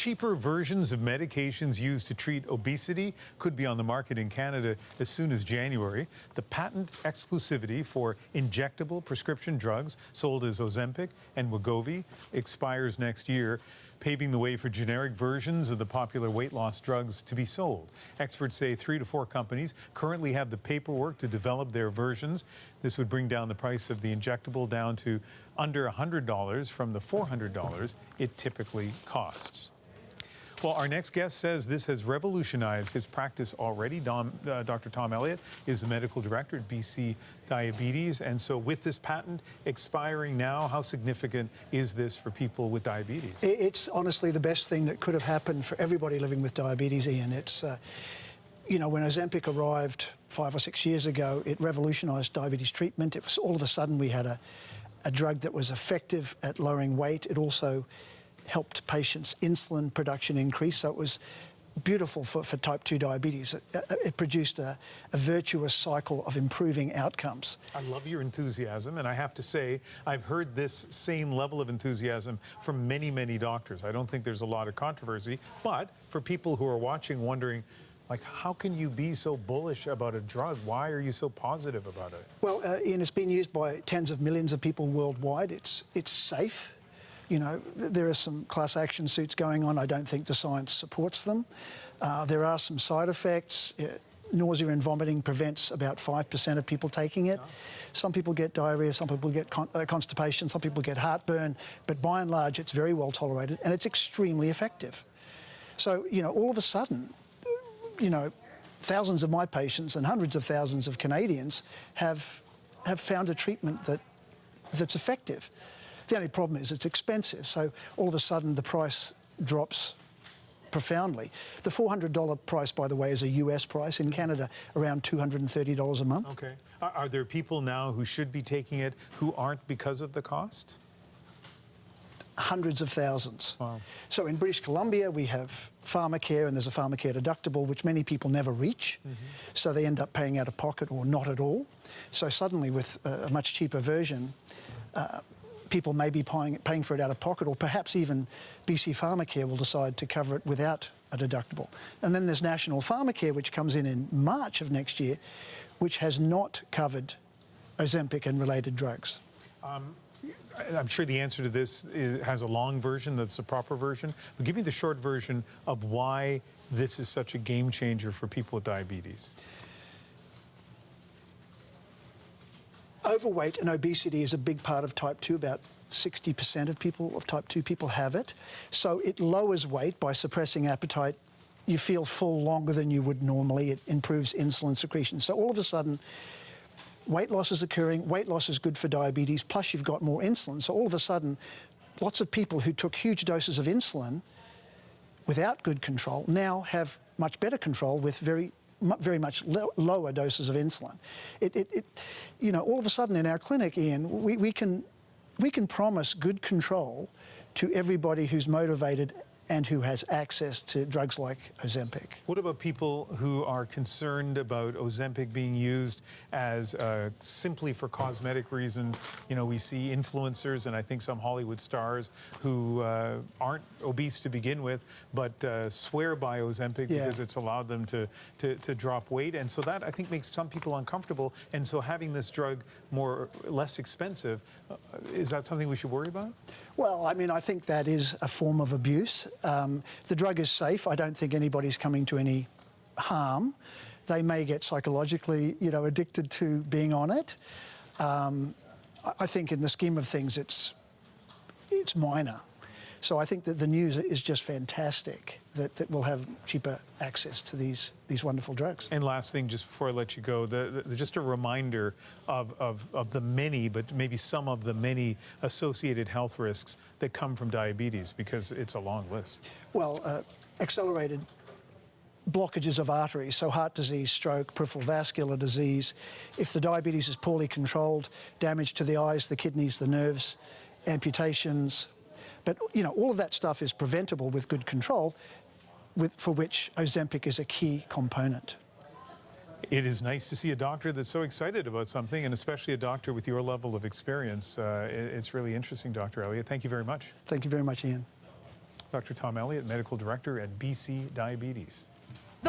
cheaper versions of medications used to treat obesity could be on the market in Canada as soon as January. The patent exclusivity for injectable prescription drugs sold as Ozempic and Wegovy expires next year, paving the way for generic versions of the popular weight loss drugs to be sold. Experts say 3 to 4 companies currently have the paperwork to develop their versions. This would bring down the price of the injectable down to under $100 from the $400 it typically costs. Well, our next guest says this has revolutionized his practice already. Dr. Tom Elliott is the medical director at BCDiabetes. And so with this patent expiring now, how significant is this for people with diabetes? It's honestly the best thing that could have happened for everybody living with diabetes, Ian. It's, you know, when Ozempic arrived 5 or 6 years ago, it revolutionized diabetes treatment. It was all of a sudden we had a drug that was effective at lowering weight. It also helped patients' insulin production increase, so it was beautiful for type 2 diabetes. It produced a virtuous cycle of improving outcomes. I love your enthusiasm, and I have to say, I've heard this same level of enthusiasm from many, many doctors. I don't think there's a lot of controversy, but for people who are watching wondering, like, how can you be so bullish about a drug? Why are you so positive about it? Well, Ian, it's been used by tens of millions of people worldwide. It's safe. You know, there are some class action suits going on. I don't think the science supports them. There are some side effects. Nausea and vomiting prevents about 5% of people taking it. Some people get diarrhea, some people get constipation, some people get heartburn, but by and large it's very well tolerated and it's extremely effective. So, you know, all of a sudden, you know, thousands of my patients and hundreds of thousands of Canadians have found a treatment that's effective. The only problem is it's expensive, so all of a sudden the price drops profoundly. The $400 price, by the way, is a US price. In Canada, around $230 a month. Okay. Are there people now who should be taking it who aren't because of the cost? Hundreds of thousands. Wow. So in British Columbia, we have Pharmacare, and there's a Pharmacare deductible, which many people never reach. So they end up paying out of pocket or not at all. So suddenly, with a much cheaper version, people may be paying for it out of pocket, or perhaps even BC Pharmacare will decide to cover it without a deductible. And then there's National Pharmacare, which comes in March of next year, which has not covered Ozempic and related drugs. I'm sure the answer to this has a long version, that's the proper version, but give me the short version of why this is such a game changer for people with diabetes. Overweight and obesity is a big part of type 2. About 60% of type 2 people have it. So it lowers weight by suppressing appetite. You feel full longer than you would normally. It improves insulin secretion. So all of a sudden, weight loss is occurring. Weight loss is good for diabetes, plus you've got more insulin. So all of a sudden, lots of people who took huge doses of insulin without good control now have much better control with very much lower doses of insulin. You know, all of a sudden in our clinic, Ian, we can promise good control to everybody who's motivated and who has access to drugs like Ozempic. What about people who are concerned about Ozempic being used as simply for cosmetic reasons? You know, we see influencers and I think some Hollywood stars who aren't obese to begin with, but swear by Ozempic because it's allowed them to drop weight. And so that, I think, makes some people uncomfortable. And so having this drug less expensive, is that something we should worry about? Well, I mean, I think that is a form of abuse. The drug is safe. I don't think anybody's coming to any harm. They may get psychologically, you know, addicted to being on it. I think in the scheme of things, it's minor. So I think that the news is just fantastic that we'll have cheaper access to these wonderful drugs. And last thing, just before I let you go, just a reminder of the many, but maybe some of the many associated health risks that come from diabetes, because it's a long list. Well, accelerated blockages of arteries, so heart disease, stroke, peripheral vascular disease. If the diabetes is poorly controlled, damage to the eyes, the kidneys, the nerves, amputations. But, you know, all of that stuff is preventable with good control, for which Ozempic is a key component. It is nice to see a doctor that's so excited about something, and especially a doctor with your level of experience. It's really interesting, Dr. Elliott. Thank you very much. Thank you very much, Ian. Dr. Tom Elliott, Medical Director at BC Diabetes.